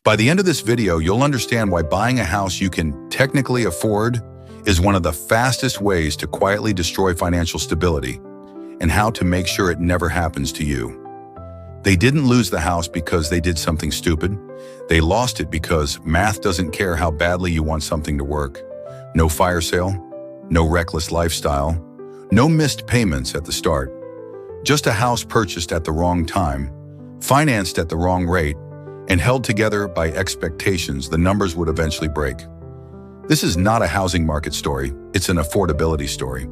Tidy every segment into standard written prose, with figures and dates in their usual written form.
By the end of this video, you'll understand why buying a house you can technically afford is one of the fastest ways to quietly destroy financial stability, and how to make sure it never happens to you. They didn't lose the house because they did something stupid. They lost it because math doesn't care how badly you want something to work. No fire sale, no reckless lifestyle, no missed payments at the start. Just a house purchased at the wrong time, financed at the wrong rate, and held together by expectations the numbers would eventually break. This is not a housing market story, it's an affordability story.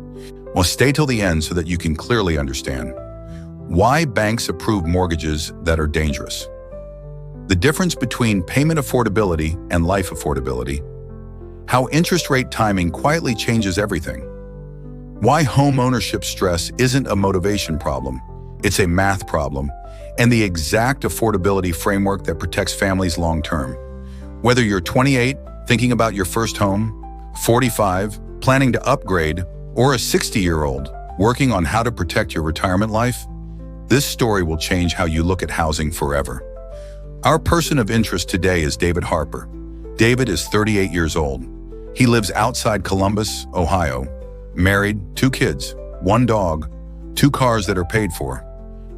Well, stay till the end so that you can clearly understand why banks approve mortgages that are dangerous, the difference between payment affordability and life affordability, how interest rate timing quietly changes everything, why home ownership stress isn't a motivation problem, it's a math problem, and the exact affordability framework that protects families long-term. Whether you're 28, thinking about your first home, 45, planning to upgrade, or a 60-year-old working on how to protect your retirement life, this story will change how you look at housing forever. Our person of interest today is David Harper. David is 38 years old. He lives outside Columbus, Ohio, married, 2 kids, 1 dog, 2 cars that are paid for.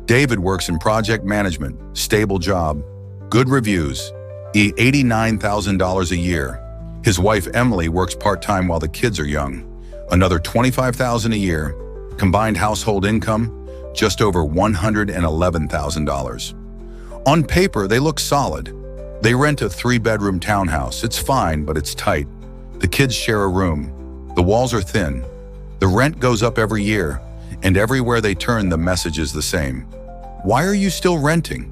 David works in project management, stable job, good reviews, $89,000 a year. His wife Emily works part-time while the kids are young, another $25,000 a year. Combined household income, just over $111,000. On paper, they look solid. They rent a 3-bedroom townhouse. It's fine, but it's tight. The kids share a room. The walls are thin. The rent goes up every year, and everywhere they turn, the message is the same. Why are you still renting?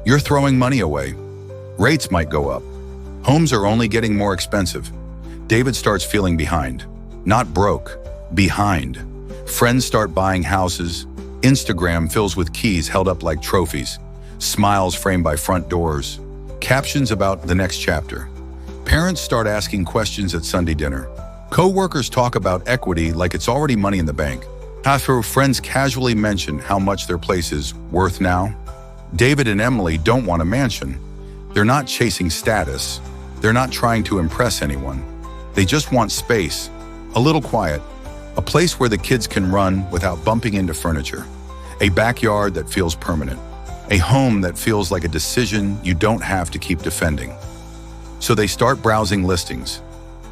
You're throwing money away. Rates might go up. Homes are only getting more expensive. David starts feeling behind. Not broke, behind. Friends start buying houses. Instagram fills with keys held up like trophies. Smiles framed by front doors. Captions about the next chapter. Parents start asking questions at Sunday dinner. Co-workers talk about equity like it's already money in the bank. After friends casually mention how much their place is worth now. David and Emily don't want a mansion. They're not chasing status. They're not trying to impress anyone. They just want space, a little quiet, a place where the kids can run without bumping into furniture, a backyard that feels permanent, a home that feels like a decision you don't have to keep defending. So they start browsing listings.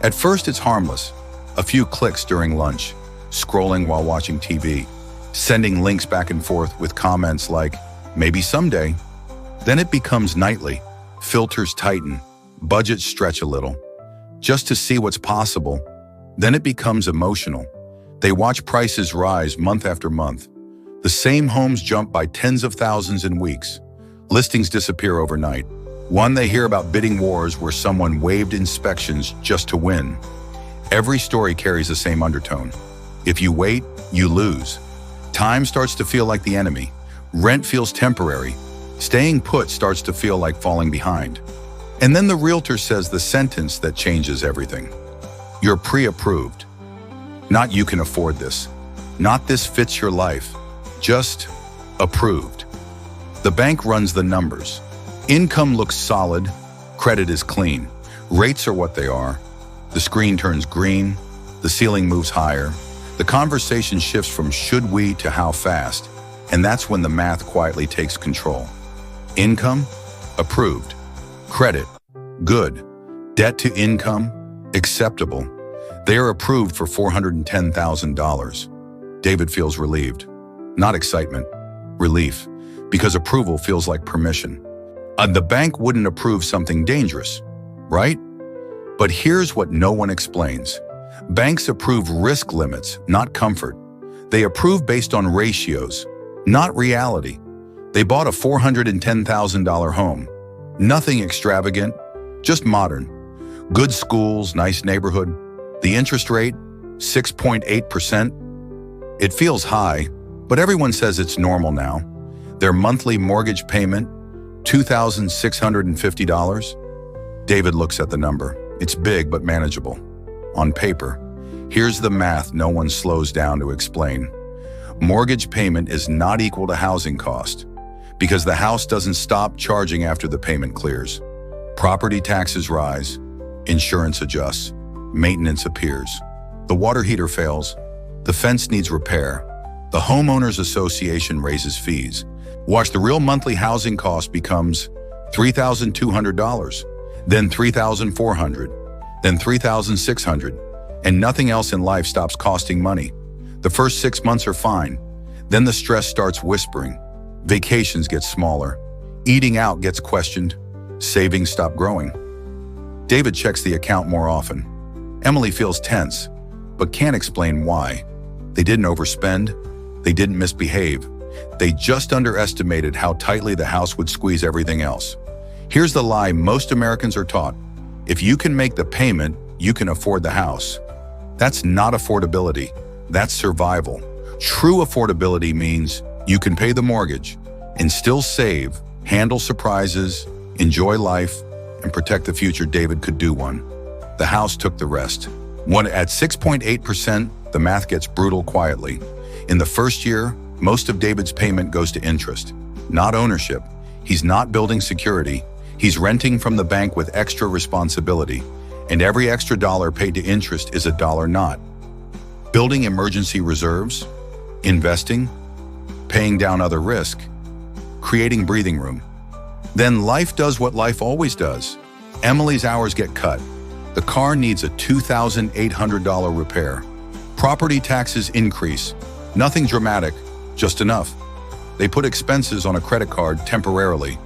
At first it's harmless, a few clicks during lunch, scrolling while watching TV, sending links back and forth with comments like, maybe someday. Then it becomes nightly, filters tighten, budgets stretch a little, just to see what's possible. Then it becomes emotional. They watch prices rise month after month. The same homes jump by tens of thousands in weeks. Listings disappear overnight. One, they hear about bidding wars where someone waived inspections just to win. Every story carries the same undertone. If you wait, you lose. Time starts to feel like the enemy. Rent feels temporary. Staying put starts to feel like falling behind. And then the realtor says the sentence that changes everything. You're pre-approved. Not you can afford this. Not this fits your life. Just approved. The bank runs the numbers. Income looks solid. Credit is clean. Rates are what they are. The screen turns green. The ceiling moves higher. The conversation shifts from should we to how fast. And that's when the math quietly takes control. Income? Approved. Credit? Good. Debt to income? Acceptable. They are approved for $410,000. David feels relieved. Not excitement. Relief. Because approval feels like permission. The bank wouldn't approve something dangerous, right? But here's what no one explains. Banks approve risk limits, not comfort. They approve based on ratios, not reality. They bought a $410,000 home. Nothing extravagant, just modern. Good schools, nice neighborhood. The interest rate, 6.8%. It feels high, but everyone says it's normal now. Their monthly mortgage payment, $2,650. David looks at the number. It's big but manageable. On paper. Here's the math no one slows down to explain. Mortgage payment is not equal to housing cost because the house doesn't stop charging after the payment clears. Property taxes rise, insurance adjusts, maintenance appears. The water heater fails, the fence needs repair, the homeowners association raises fees. Watch the real monthly housing cost becomes $3,200, then $3,400, then $3,600, and nothing else in life stops costing money. The first 6 months are fine, then the stress starts whispering. Vacations get smaller, eating out gets questioned, savings stop growing. David checks the account more often. Emily feels tense, but can't explain why. They didn't overspend, they didn't misbehave. They just underestimated how tightly the house would squeeze everything else. Here's the lie most Americans are taught. If you can make the payment, you can afford the house. That's not affordability, that's survival. True affordability means you can pay the mortgage and still save, handle surprises, enjoy life, and protect the future. David could do one. The house took the rest. At 6.8%, the math gets brutal quietly. In the first year, most of David's payment goes to interest, not ownership. He's not building security. He's renting from the bank with extra responsibility, and every extra dollar paid to interest is a dollar not. Building emergency reserves, investing, paying down other risk, creating breathing room. Then life does what life always does. Emily's hours get cut. The car needs a $2,800 repair. Property taxes increase. Nothing dramatic, just enough. They put expenses on a credit card temporarily.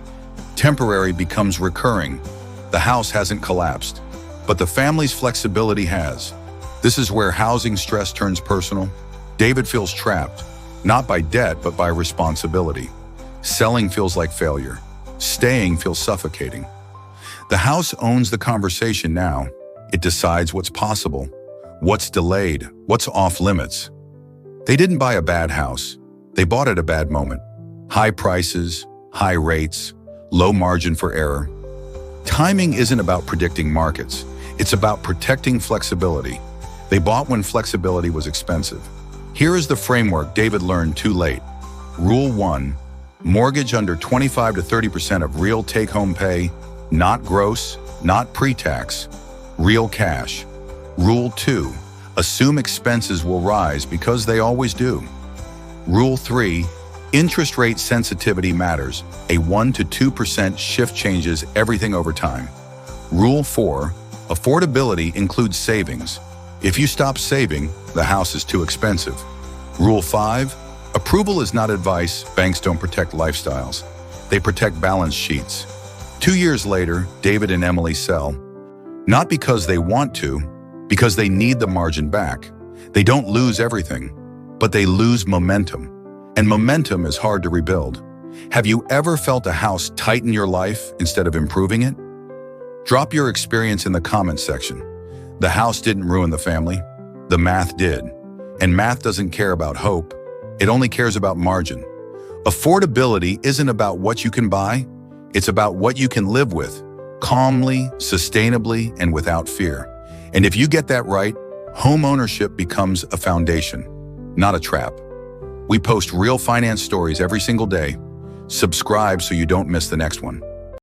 Temporary becomes recurring. The house hasn't collapsed, but the family's flexibility has. This is where housing stress turns personal. David feels trapped, not by debt, but by responsibility. Selling feels like failure. Staying feels suffocating. The house owns the conversation now. It decides what's possible, what's delayed, what's off limits. They didn't buy a bad house. They bought at a bad moment. High prices, high rates, low margin for error. Timing isn't about predicting markets. It's about protecting flexibility. They bought when flexibility was expensive. Here is the framework David learned too late. Rule 1, mortgage under 25 to 30% of real take-home pay, not gross, not pre-tax, real cash. Rule 2, assume expenses will rise because they always do. Rule 3, interest rate sensitivity matters. A 1 to 2% shift changes everything over time. Rule 4, affordability includes savings. If you stop saving, the house is too expensive. Rule 5, approval is not advice. Banks don't protect lifestyles. They protect balance sheets. 2 years later, David and Emily sell. Not because they want to, because they need the margin back. They don't lose everything, but they lose momentum. And momentum is hard to rebuild. Have you ever felt a house tighten your life instead of improving it? Drop your experience in the comments section. The house didn't ruin the family. The math did. And math doesn't care about hope. It only cares about margin. Affordability isn't about what you can buy. It's about what you can live with, calmly, sustainably, and without fear. And if you get that right, home ownership becomes a foundation, not a trap. We post real finance stories every single day. Subscribe so you don't miss the next one.